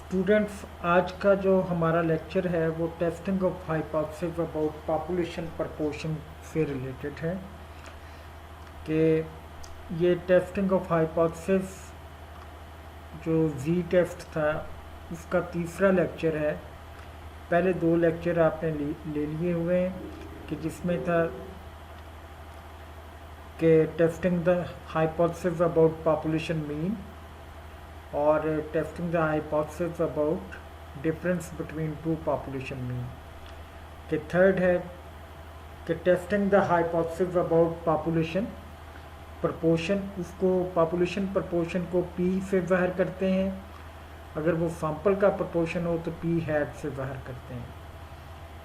Students, आज का जो हमारा लेक्चर है वो testing of hypothesis about population proportion से रिलेटेड है कि ये टेस्टिंग ऑफ हाइपोथेसिस जो जी टेस्ट था उसका तीसरा लेक्चर है। पहले दो लेक्चर आपने ले लिए हुए हैं कि जिसमें था कि testing the hypothesis about population mean और testing the hypothesis about difference between two population mean. कि थर्ड है कि testing the hypothesis about population proportion, उसको पॉपुलेशन प्रपोर्शन को पी से ज़ाहिर करते हैं, अगर वो सैंपल का प्रपोर्शन हो तो पी हैट से ज़ाहिर करते हैं।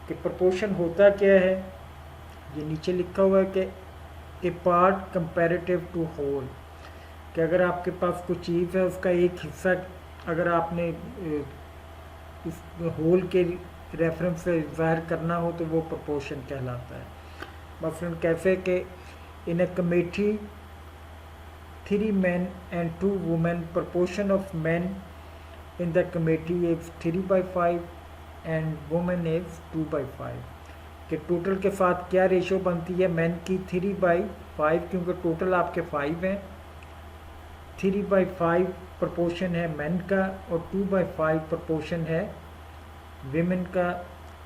कि प्रपोर्शन होता क्या है, ये नीचे लिखा हुआ है कि ए पार्ट कंपैरेटिव टू होल, कि अगर आपके पास कोई चीज़ है उसका एक हिस्सा अगर आपने उस होल के रेफरेंस से ज़ाहिर करना हो तो वो प्रपोर्शन कहलाता है। मसलन कैसे कि इन ए committee 3 men and 2 women, proportion of men in the committee is 3/5 and women is 2/5। कि टोटल के साथ क्या रेशो बनती है, मैन की 3/5 क्योंकि टोटल आपके 5 हैं, 3/5 प्रपोर्शन है मैन का और 2/5 प्रपोर्शन है विमेन का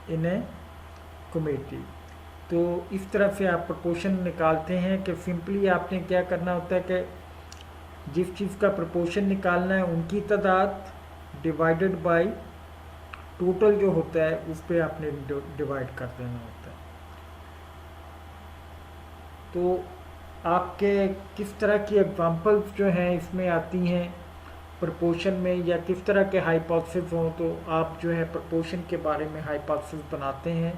इन ए कमेटी। तो इस तरह से आप प्रपोर्शन निकालते हैं कि सिंपली आपने क्या करना होता है कि जिस चीज़ का प्रपोर्शन निकालना है उनकी तादाद डिवाइडेड बाय टोटल जो होता है उस पर आपने डिवाइड कर देना होता है। तो आपके किस तरह की एग्जांपल्स जो हैं इसमें आती हैं प्रपोर्शन में, या किस तरह के हाइपोथेसिस हों तो आप जो है प्रपोर्शन के बारे में हाइपोथेसिस बनाते हैं।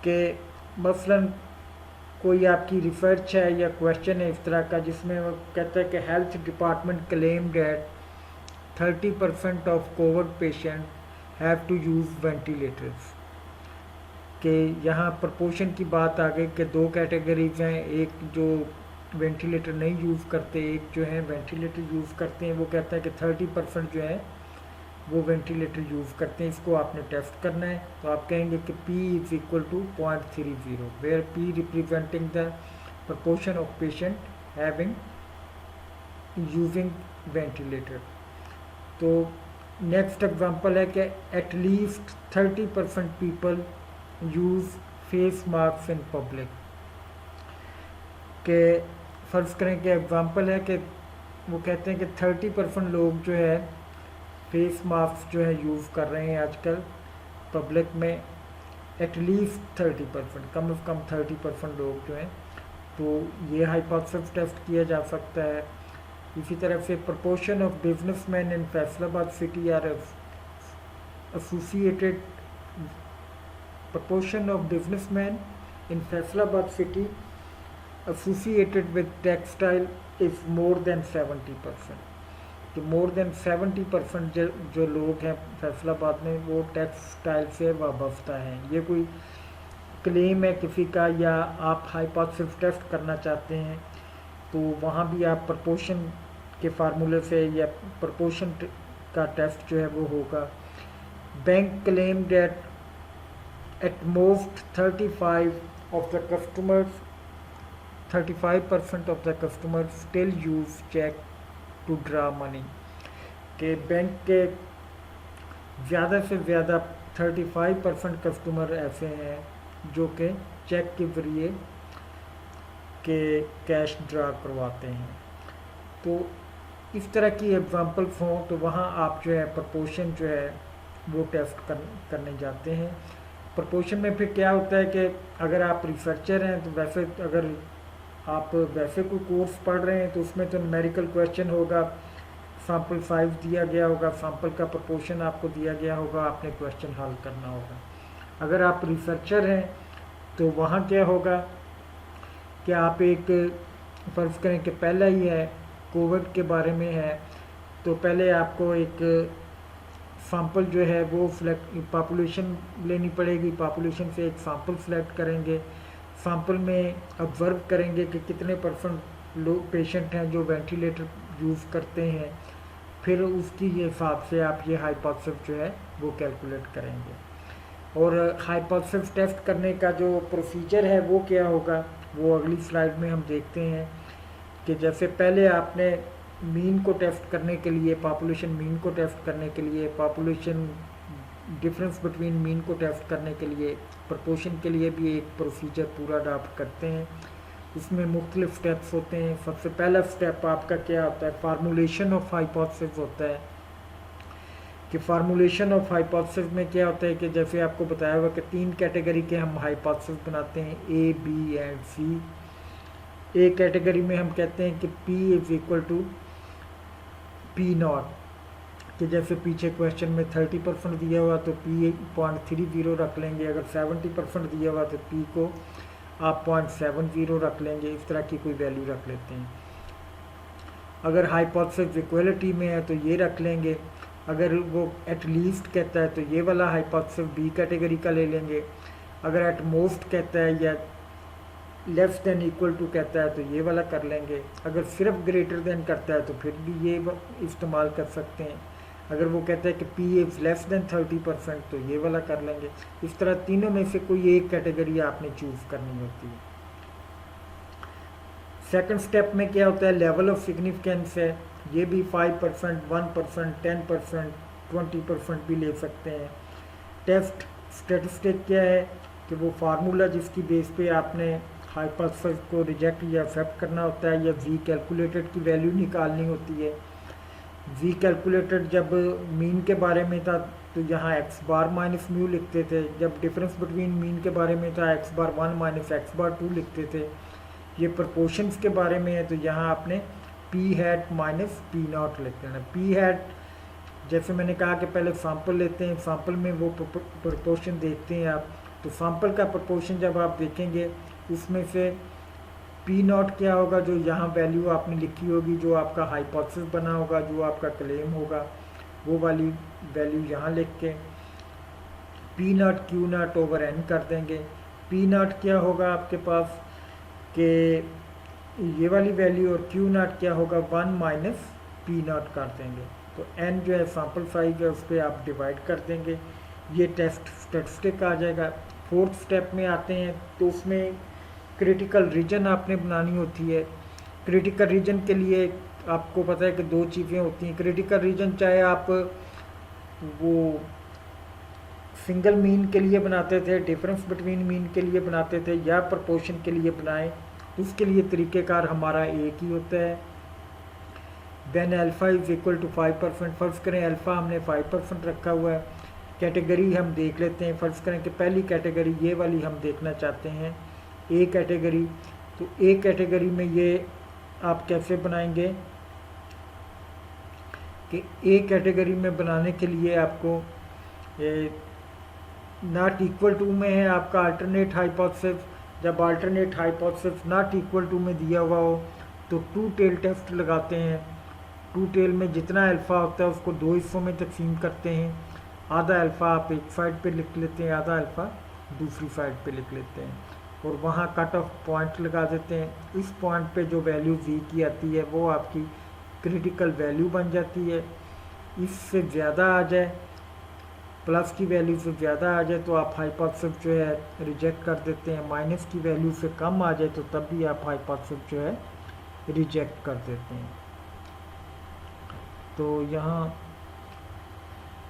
कि मसलन कोई आपकी रिसर्च है या क्वेश्चन है इस तरह का जिसमें वो कहता है कि health department claimed that 30% of COVID patient have to use ventilators. कि यहाँ प्रपोर्शन की बात आ गई कि दो कैटेगरीज हैं, एक जो वेंटिलेटर नहीं यूज़ करते, एक जो है वेंटिलेटर यूज़ करते हैं। वो कहता है कि 30% जो है वो वेंटिलेटर यूज़ करते हैं, इसको आपने टेस्ट करना है। तो आप कहेंगे कि P is equal to 0.30, where P representing the proportion of patient having using ventilator. तो नेक्स्ट एग्जांपल है कि at least 30% people use face mask in public. के फ़र्ज़ करें कि एग्जांपल है कि वो कहते हैं कि 30% लोग जो है फेस मास्क जो है यूज़ कर रहे हैं आजकल पब्लिक में, एटलीस्ट 30%, कम से कम 30% लोग जो हैं। तो ये हाइपोथेसिस टेस्ट किया जा सकता है। इसी तरह से proportion of businessman in Faisalabad city are associated, proportion of businessmen in Faisalabad city associated with textile is more than 70%। तो मोर देन 70% जो लोग हैं फैसलाबाद में वो टेक्सटाइल से वाबस्ता हैं। ये कोई क्लेम है किसी का या आप हाइपोथेसिस टेस्ट करना चाहते हैं तो वहाँ भी आप प्रपोर्शन के फार्मूले से या प्रपोर्शन का टेस्ट जो है वो होगा। Bank claimed that at most 35% of the customers still use check to draw money। के बैंक के ज़्यादा से ज़्यादा 35% कस्टमर ऐसे हैं जो कि चेक के ज़रिए के कैश ड्रा करवाते हैं। तो इस तरह की एग्जांपल्स हों तो वहाँ आप जो है प्रपोर्शन जो है वो टेस्ट करने जाते हैं। प्रपोर्शन में फिर क्या होता है कि अगर आप रिसर्चर हैं तो वैसे अगर आप वैसे कोई कोर्स पढ़ रहे हैं तो उसमें तो न्यूमेरिकल क्वेश्चन होगा, सैम्पल साइज दिया गया होगा, सैम्पल का प्रपोर्शन आपको दिया गया होगा, आपने क्वेश्चन हल करना होगा। अगर आप रिसर्चर हैं तो वहाँ क्या होगा कि आप एक फ़र्ज़ करें कि पहला ही है कोविड के बारे में है तो पहले आपको एक सैम्पल जो है वो पॉपुलेशन लेनी पड़ेगी, पॉपुलेशन से एक सैम्पल सेलेक्ट करेंगे, सैम्पल में ऑब्ज़र्व करेंगे कि कितने % लोग पेशेंट हैं जो वेंटिलेटर यूज़ करते हैं, फिर उसकी हिसाब से आप ये हाइपोथेसिस जो है वो कैलकुलेट करेंगे। और हाइपोथेसिस टेस्ट करने का जो प्रोसीजर है वो क्या होगा वो अगली स्लाइड में हम देखते हैं कि जैसे पहले आपने मीन को टेस्ट करने के लिए, पॉपुलेशन मीन को टेस्ट करने के लिए, पॉपुलेशन डिफरेंस बिटवीन मीन को टेस्ट करने के लिए, प्रपोर्शन के लिए भी एक प्रोसीजर पूरा अडॉप्ट करते हैं। इसमें मुख्तलिफ स्टेप्स होते हैं। सबसे पहला स्टेप आपका क्या होता है, फार्मूलेशन ऑफ हाइपोथेसिस होता है। कि फार्मूलेशन ऑफ हाइपोथेसिस में क्या होता है कि जैसे आपको बताया हुआ कि 3 कैटेगरी के हम हाइपोथेसिस बनाते हैं, A, B and C. A category में हम कहते हैं कि P is equal to P0, कि जैसे पीछे क्वेश्चन में 30% दिया हुआ तो P 0.30 रख लेंगे, अगर 70% दिया हुआ तो P को आप 0.70 रख लेंगे, इस तरह की कोई वैल्यू रख लेते हैं। अगर हाइपोथेसिस इक्वलिटी में है तो ये रख लेंगे, अगर वो एट लीस्ट कहता है तो ये वाला हाइपोथेसिस बी कैटेगरी का ले लेंगे, अगर एट मोस्ट कहता है या लेस देन इक्वल टू कहता है तो ये वाला कर लेंगे, अगर सिर्फ ग्रेटर देन करता है तो फिर भी ये इस्तेमाल कर सकते हैं, अगर वो कहता है कि P इज़ लेस देन 30% तो ये वाला कर लेंगे। इस तरह तीनों में से कोई एक कैटेगरी आपने चूज़ करनी होती है। सेकंड स्टेप में क्या होता है, लेवल ऑफ सिग्निफिकेंस है, ये भी 5%, 1%, 10%, 20% भी ले सकते हैं। टेस्ट स्टेटिस्टिक क्या है कि वो फार्मूला जिसकी बेस पे आपने हाइपोथेसिस को रिजेक्ट या एक्सेप्ट करना होता है, या वी कैलकुलेटेड की वैल्यू निकालनी होती है। वी कैलकुलेटेड जब मीन के बारे में था तो यहाँ एक्स बार माइनस म्यू लिखते थे, जब डिफरेंस बिटवीन मीन के बारे में था एक्स बार 1 माइनस एक्स बार 2 लिखते थे। ये प्रपोर्शंस के बारे में है तो यहाँ आपने P hat minus P not लिख देना। पी हैट जैसे मैंने कहा कि पहले सैंपल लेते हैं, सैंपल में वो प्रपोर्शन देखते हैं आप, तो सैंपल का प्रपोर्शन जब आप देखेंगे उसमें से पी नॉट क्या होगा, जो यहाँ वैल्यू आपने लिखी होगी, जो आपका हाइपोथेसिस बना होगा, जो आपका क्लेम होगा, वो वाली वैल्यू यहाँ लिख के P naught Q naught over N कर देंगे। पी नॉट क्या होगा आपके पास कि ये वाली वैल्यू, और क्यू नॉट क्या होगा 1 माइनस पी नॉट कर देंगे। तो एन जो है सैम्पल साइज है उस पर आप डिवाइड कर देंगे, ये टेस्ट स्टेटिस्टिक आ जाएगा। फोर्थ स्टेप में आते हैं तो उसमें क्रिटिकल रीजन आपने बनानी होती है। क्रिटिकल रीजन के लिए आपको पता है कि 2 चीज़ें होती हैं। क्रिटिकल रीजन चाहे आप वो सिंगल मीन के लिए बनाते थे, डिफरेंस बिटवीन मीन के लिए बनाते थे, या प्रपोर्शन के लिए बनाएं, उसके लिए तरीक़ेकार हमारा एक ही होता है। Then alpha is equal to 5%। फर्ज करें अल्फ़ा हमने 5% रखा हुआ है। कैटेगरी हम देख लेते हैं, फ़र्ज़ करें कि पहली कैटेगरी ये वाली हम देखना चाहते हैं, ए कैटेगरी। तो ए कैटेगरी में ये आप कैसे बनाएंगे कि ए कैटेगरी में बनाने के लिए आपको नॉट इक्वल टू में है आपका अल्टरनेट हाइपोथेसिस। जब alternate hypothesis not equal to में दिया हुआ हो तो 2 टेल टेस्ट लगाते हैं। 2 टेल में जितना अल्फ़ा होता है उसको 2 हिस्सों में तकसीम करते हैं। आधा अल्फ़ा आप एक साइड पे लिख लेते हैं, आधा अल्फ़ा दूसरी साइड पे लिख लेते हैं, और वहाँ कट ऑफ पॉइंट लगा देते हैं। इस पॉइंट पे जो वैल्यू वी की आती है वो आपकी क्रिटिकल वैल्यू बन जाती है। इससे ज़्यादा आ जाए, प्लस की वैल्यू से ज़्यादा आ जाए तो आप हाइपोथेसिस जो है रिजेक्ट कर देते हैं। माइनस की वैल्यू से कम आ जाए तो तब भी आप हाइपोथेसिस जो है रिजेक्ट कर देते हैं। तो यहाँ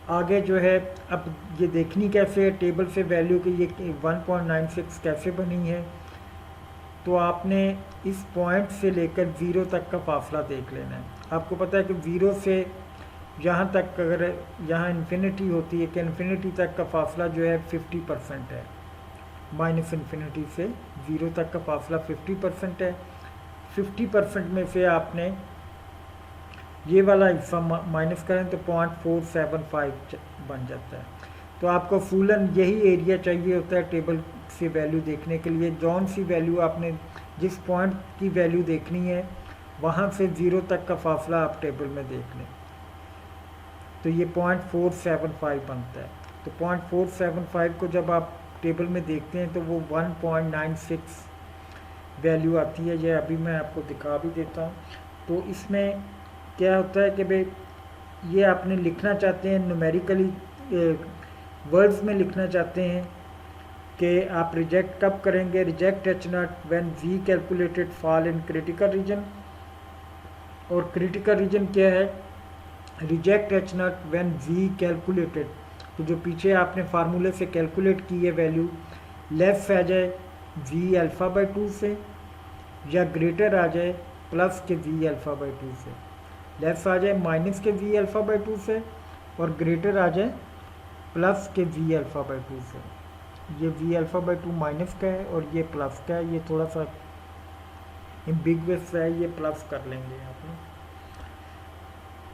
आगे जो है अब ये देखनी कैसे है टेबल से वैल्यू की, ये 1.96 कैसे बनी है। तो आपने इस पॉइंट से लेकर 0 तक का फासला देख लेना है। आपको पता है कि 0 से यहाँ तक, अगर यहाँ इन्फिनिटी होती है कि इन्फिनिटी तक का फासला जो है 50% है। माइनस इन्फिनिटी से 0 तक का फासला 50% है। 50% में से आपने ये वाला हिस्सा माइनस करें तो 0.475 बन जाता है। तो आपको फूलन यही एरिया चाहिए होता है टेबल से वैल्यू देखने के लिए। जौन सी वैल्यू आपने जिस पॉइंट की वैल्यू देखनी है वहाँ से 0 तक का फासला आप टेबल में देख लें, तो ये 0.475 बनता है। तो 0.475 को जब आप टेबल में देखते हैं तो वो 1.96 वैल्यू आती है। ये अभी मैं आपको दिखा भी देता हूँ। तो इसमें क्या होता है कि भाई ये आपने लिखना चाहते हैं न्यूमेरिकली वर्ड्स में लिखना चाहते हैं कि आप रिजेक्ट कब करेंगे, reject H naught when we calculated fall in critical region. और क्रिटिकल रीजन क्या है, reject H naught when we calculated, तो जो पीछे आपने फार्मूले से कैलकुलेट की है वैल्यू लेस आ जाए वी अल्फ़ा बाई 2 से, या ग्रेटर आ जाए प्लस के वी अल्फ़ा बाई 2 से। लेस आ जाए माइनस के वी अल्फ़ा बाई 2 से, और ग्रेटर आ जाए प्लस के वी अल्फ़ा बाई 2 से। ये वी अल्फ़ा बाई 2 माइनस का है और ये प्लस का है, ये थोड़ा सा एम्बिगुअस है, ये प्लस कर लेंगे आप लोग।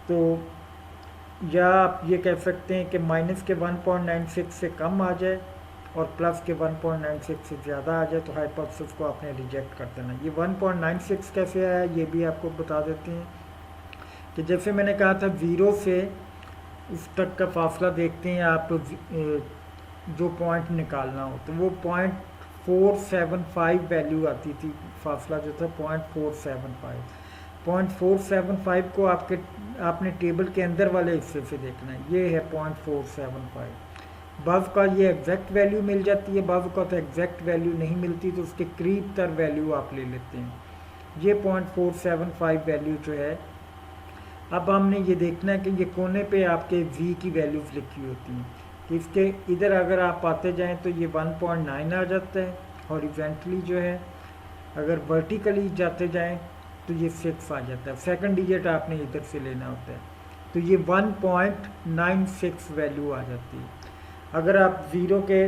तो या आप ये कह सकते हैं कि माइनस के 1.96 से कम आ जाए और प्लस के 1.96 से ज़्यादा आ जाए तो हाइपोथेसिस को आपने रिजेक्ट कर देना। ये 1.96 कैसे आया ये भी आपको बता देते हैं कि जैसे मैंने कहा था 0 से उस तक का फासला देखते हैं आप, तो जो पॉइंट निकालना हो तो वो 0.475 वैल्यू आती थी, फासला जो था 0.475। 0.475 को आपने टेबल के अंदर वाले हिस्से से देखना है, ये है 0.475। बाज़ का ये एग्जैक्ट वैल्यू मिल जाती है, बाज़ का तो एग्जैक्ट वैल्यू नहीं मिलती, तो उसके करीब तर वैल्यू आप ले लेते हैं। ये 0.475 वैल्यू जो है, अब हमने ये देखना है कि ये कोने पे आपके v की वैल्यूज़ लिखी होती हैं, कि इसके इधर अगर आप आते जाएं तो ये 1.9 आ जाता है, हॉरिजॉन्टली जो है अगर वर्टिकली जाते जाएं तो ये 6 आ जाता है। सेकंड डिजिट आपने इधर से लेना होता है, तो ये 1.96 वैल्यू आ जाती है। अगर आप 0 के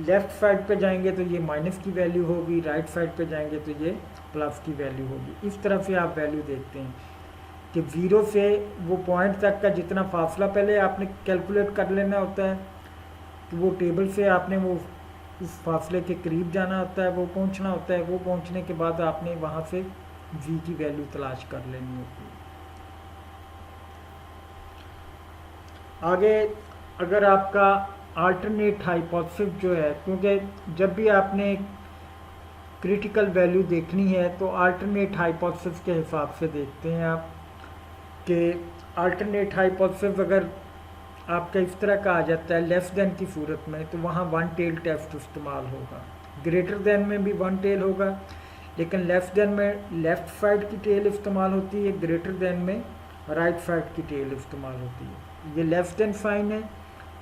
लेफ़्ट साइड पे जाएंगे तो ये माइनस की वैल्यू होगी, राइट साइड पे जाएंगे तो ये प्लस की वैल्यू होगी। इस तरह से आप वैल्यू देखते हैं कि 0 से वो पॉइंट तक का जितना फासला पहले आपने कैलकुलेट कर लेना होता है, तो वो टेबल से आपने वो उस फासले के करीब जाना होता है, वो पहुंचना होता है, वो पहुंचने के बाद आपने वहाँ से v की वैल्यू तलाश कर लेनी होती है। आगे अगर आपका अल्टरनेट हाइपोथेसिस जो है, क्योंकि जब भी आपने क्रिटिकल वैल्यू देखनी है तो अल्टरनेट हाइपोथेसिस के हिसाब से देखते हैं आप, कि अल्टरनेट हाइपोथेसिस अगर आपका इस तरह का आ जाता है लेस देन की सूरत में, तो वहाँ वन टेल टेस्ट इस्तेमाल होगा। ग्रेटर देन में भी वन टेल होगा, लेकिन लेस देन में लेफ़्ट साइड की टेल इस्तेमाल होती है, ग्रेटर देन में राइट साइड की टेल इस्तेमाल होती है। ये लेस देन साइन है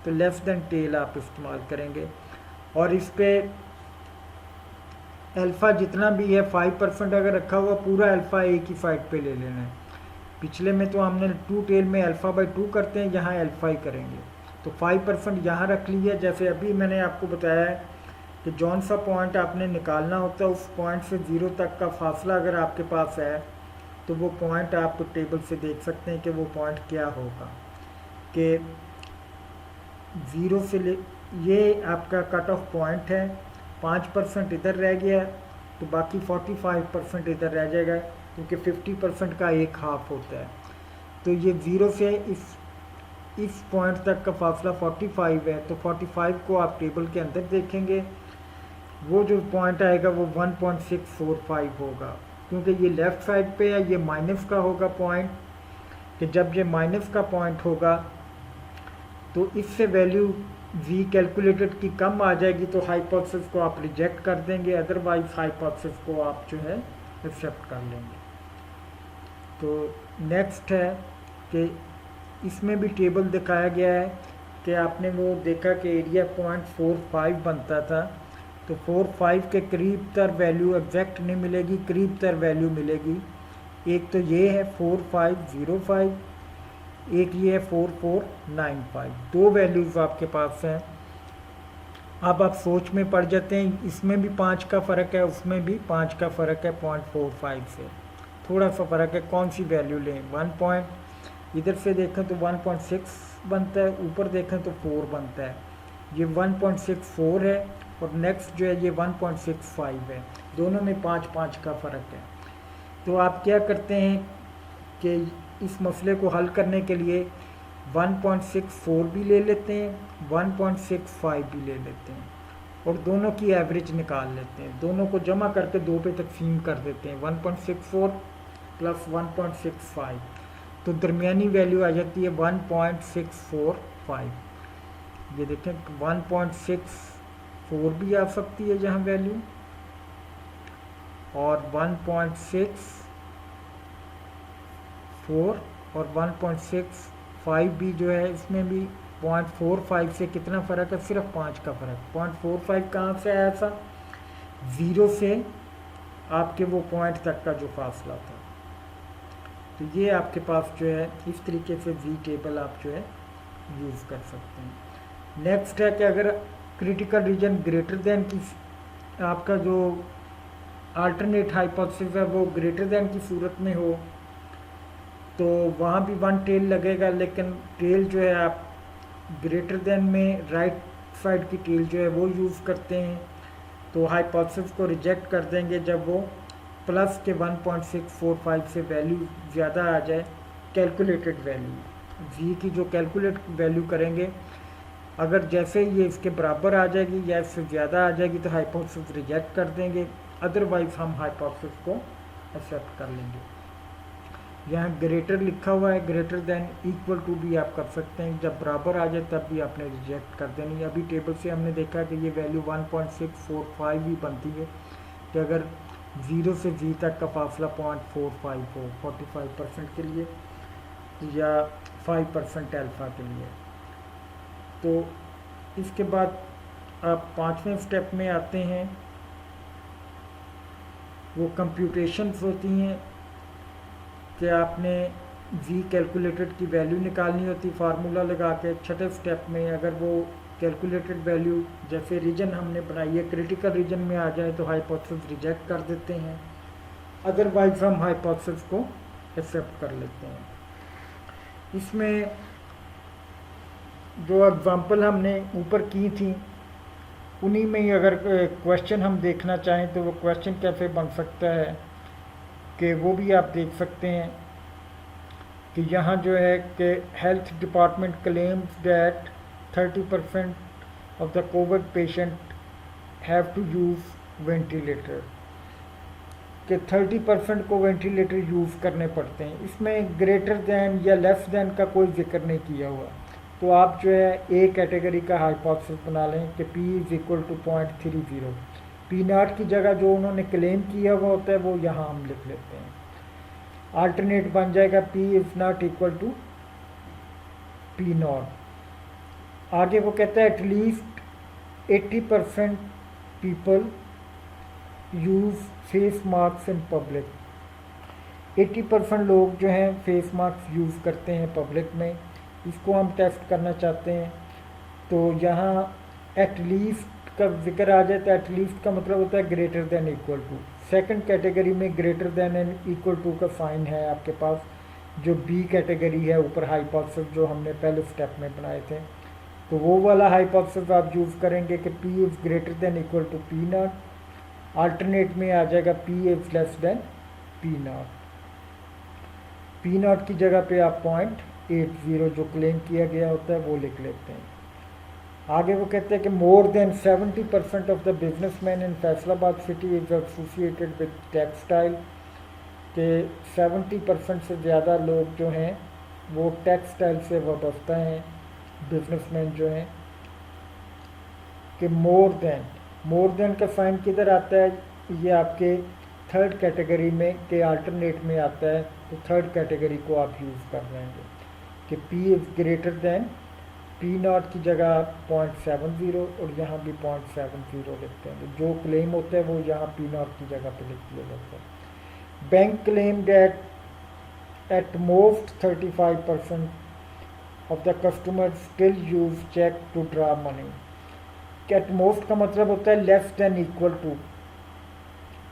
तो लेस देन टेल आप इस्तेमाल करेंगे, और इस पर अल्फ़ा जितना भी है 5% अगर रखा हुआ, पूरा अल्फ़ा एक ही साइड पे ले लेना है। पिछले में तो हमने 2 टेल में अल्फ़ा बाई 2 करते हैं, यहाँ अल्फ़ा ही करेंगे, तो 5% यहाँ रख लिया। जैसे अभी मैंने आपको बताया है कि जौन सा पॉइंट आपने निकालना होता है, उस पॉइंट से 0 तक का फासला अगर आपके पास है तो वो पॉइंट आप टेबल से देख सकते हैं कि वो पॉइंट क्या होगा, कि 0 से ये आपका कट ऑफ पॉइंट है, 5% इधर रह गया तो बाकी 45% इधर रह जाएगा, क्योंकि 50% का एक हाफ होता है। तो ये 0 से इस पॉइंट तक का फासला 45 है, तो 45 को आप टेबल के अंदर देखेंगे, वो जो पॉइंट आएगा वो 1.645 होगा, क्योंकि ये लेफ़्ट साइड पे है, ये माइनस का होगा पॉइंट, कि जब ये माइनस का पॉइंट होगा तो इससे वैल्यू v कैलकुलेटेड की कम आ जाएगी, तो हाइपोथेसिस को आप रिजेक्ट कर देंगे, अदरवाइज हाइपोथेसिस को आप जो है एक्सेप्ट कर लेंगे। तो नेक्स्ट है कि इसमें भी टेबल दिखाया गया है कि आपने वो देखा कि एरिया 0.45 बनता था, तो 45 के करीब तर वैल्यू एग्जैक्ट नहीं मिलेगी, करीब तर वैल्यू मिलेगी। एक तो ये है 4505, एक ये है 4495, 2 वैल्यूज़ आपके पास हैं। अब आप सोच में पड़ जाते हैं, इसमें भी 5 का फ़र्क है, उसमें भी 5 का फ़र्क है, 0.45 से थोड़ा सा फ़र्क है, कौन सी वैल्यू लें। 1 पॉइंट इधर से देखें तो 1.6 बनता है, ऊपर देखें तो 4 बनता है, ये 1.64 है, और नेक्स्ट जो है ये 1.65 है, दोनों में 5-5 का फ़र्क है। तो आप क्या करते हैं कि इस मसले को हल करने के लिए 1.64 भी ले लेते हैं, 1.65 भी ले लेते हैं, और दोनों की एवरेज निकाल लेते हैं, दोनों को जमा करके 2 पे तकसीम कर देते हैं, 1.64 प्लस 1.65, तो दरमियानी वैल्यू आ जाती है 1.645। ये देखें 1.64 भी आ सकती है जहाँ वैल्यू, और 1.64 और 1.65 भी जो है, इसमें भी 0.45 से कितना फ़र्क है, सिर्फ 5 का फ़र्क। 0.45 कहाँ से आया था, 0 से आपके वो पॉइंट तक का जो फासला था। तो ये आपके पास जो है इस तरीके से जी टेबल आप जो है यूज़ कर सकते हैं। नेक्स्ट है कि अगर क्रिटिकल रीजन ग्रेटर देन की, आपका जो अल्टरनेट हाइपोथेसिस है वो ग्रेटर देन की सूरत में हो, तो वहाँ भी वन टेल लगेगा, लेकिन टेल जो है आप ग्रेटर देन में राइट साइड की टेल जो है वो यूज़ करते हैं, तो हाइपोथेसिस को रिजेक्ट कर देंगे जब वो प्लस के 1.645 से वैल्यू ज़्यादा आ जाए, कैलकुलेटेड वैल्यू जी की जो कैलकुलेट वैल्यू करेंगे, अगर जैसे ये इसके बराबर आ जाएगी या इससे ज़्यादा आ जाएगी तो हाइपोथेसिस रिजेक्ट कर देंगे, अदरवाइज हम हाइपोथेसिस को एक्सेप्ट कर लेंगे। यहाँ ग्रेटर लिखा हुआ है, ग्रेटर देन इक्वल टू भी आप कर सकते हैं, जब बराबर आ जाए तब भी आपने रिजेक्ट कर देनी। अभी टेबल से हमने देखा कि ये वैल्यू 1.645 भी बनती है कि अगर 0 से जी तक का फासला 0.45 हो 45% के लिए या 5% अल्फा के लिए। तो इसके बाद आप 5वें स्टेप में आते हैं, वो कंप्यूटेशंस होती हैं कि आपने जी कैलकुलेटेड की वैल्यू निकालनी होती फार्मूला लगा के। छठे स्टेप में अगर वो कैलकुलेटेड वैल्यू जैसे रीजन हमने बनाई है क्रिटिकल रीजन में आ जाए तो हाइपोथेसिस रिजेक्ट कर देते हैं, अदरवाइज हम हाइपोथेसिस को एक्सेप्ट कर लेते हैं। इसमें जो एग्जांपल हमने ऊपर की थी उन्हीं में ही अगर क्वेश्चन हम देखना चाहें तो वो क्वेश्चन कैसे बन सकता है कि वो भी आप देख सकते हैं कि यहाँ जो है कि health department claims that 30% of the COVID patient have to use ventilator, कि 30% को वेंटिलेटर यूज़ करने पड़ते हैं। इसमें ग्रेटर दैन या लेस दैन का कोई जिक्र नहीं किया हुआ, तो आप जो है ए कैटेगरी का हाइपोथेसिस बना लें कि P is equal to 0.30। P0 की जगह जो उन्होंने क्लेम किया हुआ होता है वो यहाँ हम लिख लेते हैं। अल्टरनेट बन जाएगा P is not equal to P0। आगे वो कहता है at least 80% people use face mask in public. 80% लोग जो हैं फेस मास्क यूज़ करते हैं पब्लिक में, इसको हम टेस्ट करना चाहते हैं। तो यहाँ एटलीस्ट का जिक्र आ जाए तो एटलीस्ट का मतलब होता है greater than equal to. Second category में greater than and equal to का साइन है आपके पास, जो बी कैटेगरी है ऊपर हाइपोथेसिस जो हमने पहले स्टेप में बनाए थे, तो वो वाला हाइपोथेसिस आप यूज़ करेंगे कि P is greater than equal to P0। Alternate में आ जाएगा P is less than P0। P0 की जगह पे आप 0.80 जो क्लेम किया गया होता है वो लिख लेते हैं। आगे वो कहते हैं कि more than 70% of the businessman in Faisalabad city is associated with textile, के 70% से ज़्यादा लोग जो हैं वो टेक्सटाइल से वाबस्ता हैं, बिजनेसमैन जो हैं। कि मोर देन का साइन किधर आता है, ये आपके थर्ड कैटेगरी में के अल्टरनेट में आता है, तो थर्ड कैटेगरी को आप यूज़ कर रहे हैं कि P is greater then P0 की जगह 0.70 और यहाँ भी 0.70 लिखते हैं। जो क्लेम होता है वो यहाँ P0 की जगह पे लिख दिया जाता है। Bank claim that at most 35% of the customer still use cheque to draw money. At most का मतलब होता है लेस देन इक्वल टू,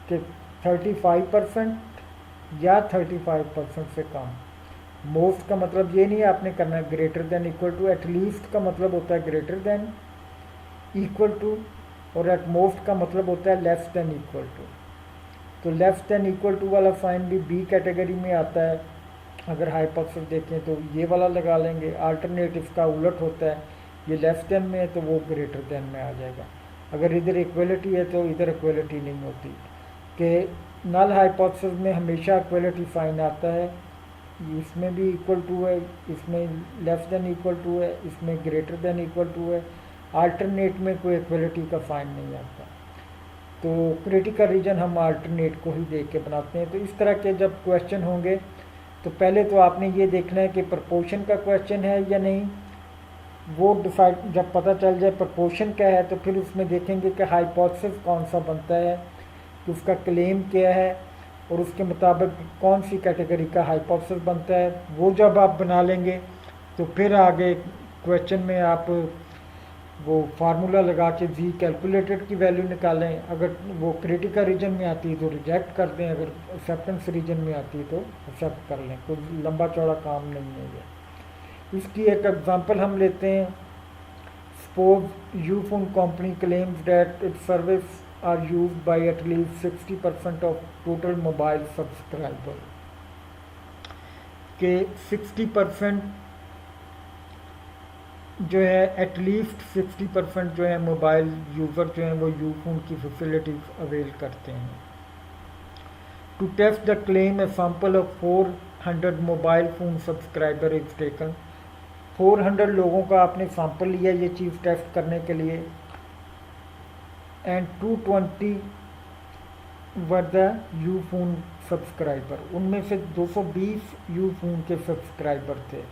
कि 35% या 35% से कम। मोस्ट का मतलब ये नहीं आपने करना है greater than equal to, at least का मतलब होता है ग्रेटर देन इक्वल टू, और एट मोस्ट का मतलब होता है लेस देन इक्वल टू। तो लेस देन इक्वल टू वाला साइन भी बी कैटेगरी में आता है। अगर हाइपोथेसिस देखें तो ये वाला लगा लेंगे। अल्टरनेटिव का उलट होता है, ये लेस देन में है तो वो ग्रेटर देन में आ जाएगा। अगर इधर इक्वलिटी है तो इधर इक्वलिटी नहीं होती, कि नल हाइपोथेसिस में हमेशा इक्वलिटी साइन आता है इसमें भी इक्वल टू है, इसमें लेस देन इक्वल टू है, इसमें ग्रेटर देन इक्वल टू है। अल्टरनेट में कोई इक्वलिटी का साइन नहीं आता। तो क्रिटिकल रीजन हम अल्टरनेट को ही देख के बनाते हैं। तो इस तरह के जब क्वेश्चन होंगे तो पहले तो आपने ये देखना है कि प्रपोर्शन का क्वेश्चन है या नहीं। वो डिसाइड जब पता चल जाए प्रपोर्शन क्या है तो फिर उसमें देखेंगे कि हाइपोथेसिस कौन सा बनता है, कि उसका क्लेम क्या है और उसके मुताबिक कौन सी कैटेगरी का हाइपोथेसिस बनता है। वो जब आप बना लेंगे तो फिर आगे क्वेश्चन में आप वो फार्मूला लगा के जी कैलकुलेटेड की वैल्यू निकालें। अगर वो क्रिटिकल रीजन में आती है तो रिजेक्ट कर दें, अगर एक्सेप्टेंस रीजन में आती है तो एक्सेप्ट कर लें। कोई लंबा चौड़ा काम नहीं है ये। इसकी एक एग्जांपल हम लेते हैं। Suppose Ufone company claims that its service are used by at least 60% of total mobile subscriber, के 60% जो है एटलीस्ट 60% जो है मोबाइल यूज़र जो हैं वो यूफोन की फैसिलिटीज अवेल करते हैं। To test the claim a sample of 400 mobile phone subscriber is taken. 400 लोगों का आपने सैंपल लिया ये चीज़ टेस्ट करने के लिए। And 220 were the Ufone subscriber, उनमें से 220 यूफोन के सब्सक्राइबर थे।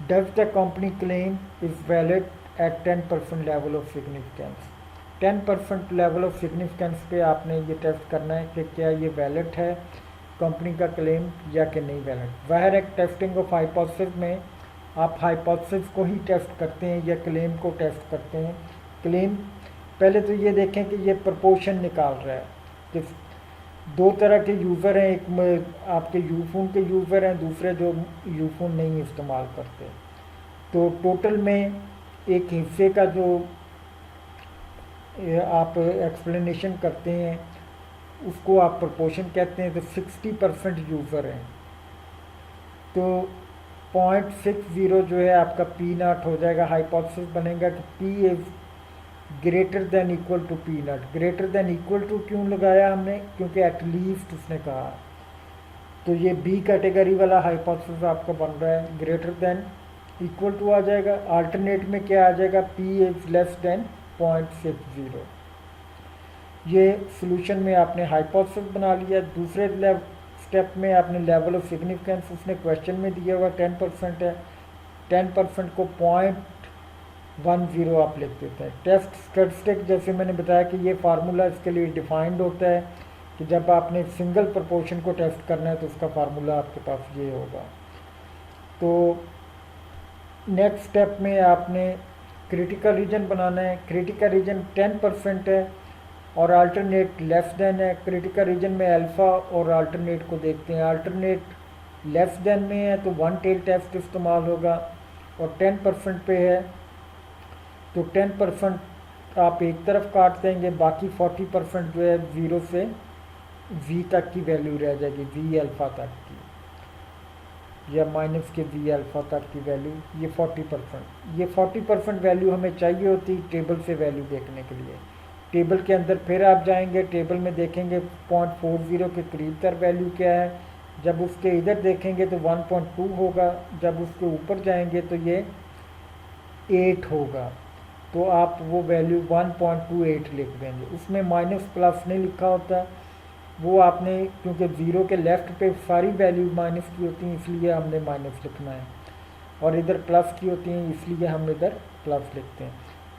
Does the company claim is valid at 10% level of significance? 10% level of significance पे आपने ये टेस्ट करना है कि क्या ये वैलिड है कंपनी का क्लेम या कि नहीं वैलिड। बाहर एक टेस्टिंग ऑफ हाइपोथेसिस में आप हाइपोथेसिस को ही टेस्ट करते हैं या क्लेम को टेस्ट करते हैं। क्लेम पहले तो ये देखें कि ये प्रपोर्शन निकाल रहा है कि दो तरह के यूज़र हैं, एक आपके यूफोन के यूज़र हैं, दूसरे जो यूफोन नहीं इस्तेमाल करते। तो टोटल में एक हिस्से का जो आप एक्सप्लेनेशन करते हैं उसको आप प्रोपोर्शन कहते हैं। तो 60% यूज़र हैं तो 0.60 जो है आपका P0 हो जाएगा। हाइपोथेसिस बनेगा कि P is greater than equal to P0। Greater than equal to क्यों लगाया हमने, क्योंकि एटलीस्ट उसने कहा। तो ये बी कैटेगरी वाला हाइपोथेसिस आपका बन रहा है, ग्रेटर देन इक्वल टू आ जाएगा। अल्टरनेट में क्या आ जाएगा, P इज़ लेस देन 0.60। ये सोल्यूशन में आपने हाइपोथेसिस बना लिया। दूसरे स्टेप में आपने लेवल ऑफ सिग्निफिकेंस, उसने क्वेश्चन में दिया हुआ 10% है, 10% को 0.10 आप लिख देते हैं। टेस्ट स्टैटिस्टिक जैसे मैंने बताया कि ये फार्मूला इसके लिए डिफाइंड होता है कि जब आपने सिंगल प्रोपोर्शन को टेस्ट करना है तो उसका फार्मूला आपके पास ये होगा। तो नेक्स्ट स्टेप में आपने क्रिटिकल रीजन बनाना है। क्रिटिकल रीजन 10% है और अल्टरनेट लेस देन है। क्रिटिकल रीजन में अल्फ़ा और अल्टरनेट को देखते हैं। अल्टरनेट लेस देन में है तो वन टेल टेस्ट इस्तेमाल होगा और 10% पे है तो 10% आप एक तरफ काट देंगे, बाकी 40% जो है 0 से v तक की वैल्यू रह जाएगी, v अल्फ़ा तक की या माइनस के v अल्फ़ा तक की वैल्यू। ये 40% वैल्यू हमें चाहिए होती टेबल से वैल्यू देखने के लिए। टेबल के अंदर फिर आप जाएंगे, टेबल में देखेंगे 0.40 के करीब तर वैल्यू क्या है। जब उसके इधर देखेंगे तो 1.2 होगा, जब उसके ऊपर जाएंगे तो ये 8 होगा। तो आप वो वैल्यू 1.28 लिख देंगे। उसमें माइनस प्लस नहीं लिखा होता, वो आपने क्योंकि 0 के लेफ़्ट पे सारी वैल्यू माइनस की होती हैं इसलिए हमने माइनस लिखना है, और इधर प्लस की होती हैं इसलिए हम इधर प्लस लिखते हैं।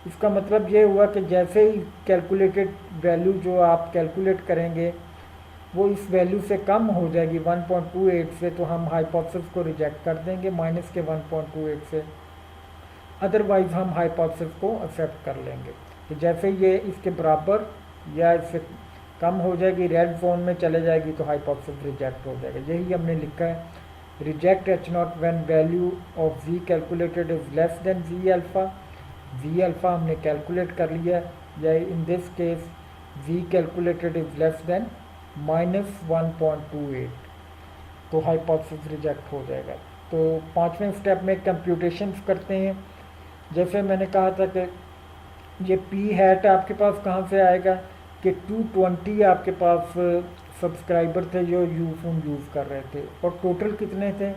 इसका मतलब ये हुआ कि जैसे ही कैलकुलेटेड वैल्यू जो आप कैलकुलेट करेंगे वो इस वैल्यू से कम हो जाएगी 1.28 से, तो हम हाइपोथेसिस को रिजेक्ट कर देंगे माइनस के 1.28 से। अदरवाइज़ हम हाइपोथेसिस को एक्सेप्ट कर लेंगे। तो जैसे ये इसके बराबर या इससे कम हो जाएगी, रेड जोन में चले जाएगी, तो हाइपोथेसिस रिजेक्ट हो जाएगा। यही हमने लिखा है, reject H0 when value of v calculated is less than v alpha. v alpha हमने कैलकुलेट कर लिया, या in this case v calculated is less than -1.28, तो हाइपोथेसिस रिजेक्ट हो जाएगा। तो पाँचवें स्टेप में कंप्यूटेशंस करते हैं। जैसे मैंने कहा था कि ये p हैट आपके पास कहाँ से आएगा कि 220 आपके पास सब्सक्राइबर थे जो यूफोन यूज़ कर रहे थे, और टोटल कितने थे,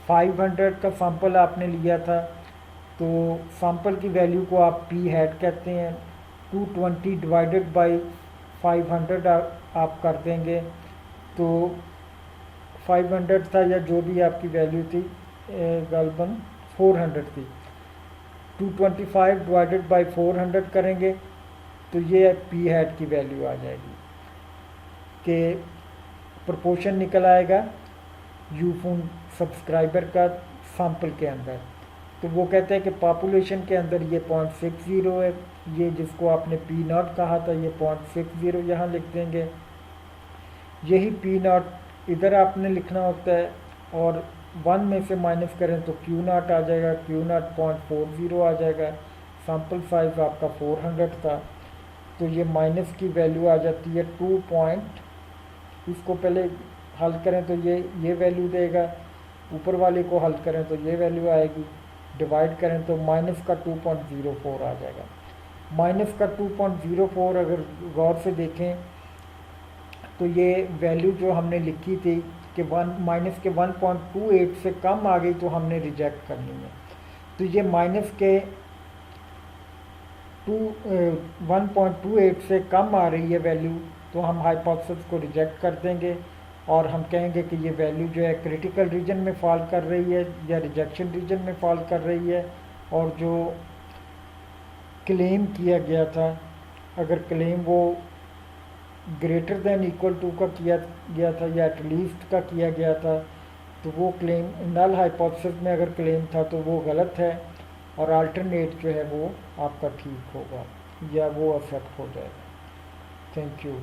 500 का सैंपल आपने लिया था। तो सैंपल की वैल्यू को आप पी हैट कहते हैं। 220 डिवाइडेड बाई 500 आप कर देंगे, तो 500 था या जो भी आपकी वैल्यू थी, गालबन 400 थी। 225 डिवाइडेड बाई 400 करेंगे तो ये पी हैट की वैल्यू आ जाएगी कि प्रोपोर्शन निकल आएगा यूफोन सब्सक्राइबर का सैंपल के अंदर। तो वो कहते हैं कि पॉपुलेशन के अंदर ये 0.60 है, ये जिसको आपने पी नॉट कहा था ये 0.60 यहाँ लिख देंगे। यही पी नॉट इधर आपने लिखना होता है, और 1 में से माइनस करें तो क्यू नॉट आ जाएगा, क्यू नॉट 0.40 आ जाएगा। सैम्पल साइज आपका 400 था, तो ये माइनस की वैल्यू आ जाती है 2 इसको पहले हल करें तो ये वैल्यू देगा, ऊपर वाले को हल करें तो ये वैल्यू आएगी, डिवाइड करें तो माइनस का 2.04 आ जाएगा। माइनस का 2.04 अगर गौर से देखें तो ये वैल्यू जो हमने लिखी थी कि माइनस के 1.28 से कम आ गई तो हमने रिजेक्ट करनी है। तो ये माइनस के 1.28 से कम आ रही है वैल्यू, तो हम हाइपोथेसिस को रिजेक्ट कर देंगे और हम कहेंगे कि ये वैल्यू जो है क्रिटिकल रीजन में फॉल कर रही है या रिजेक्शन रीजन में फॉल कर रही है। और जो क्लेम किया गया था, अगर क्लेम वो ग्रेटर देन इक्वल टू का किया गया था या एटलीस्ट का किया गया था, तो वो क्लेम नल हाइपोथेसिस में अगर क्लेम था तो वो गलत है, और अल्टरनेट जो है वो आपका ठीक होगा या वो एक्सेप्ट हो जाएगा। Thank you.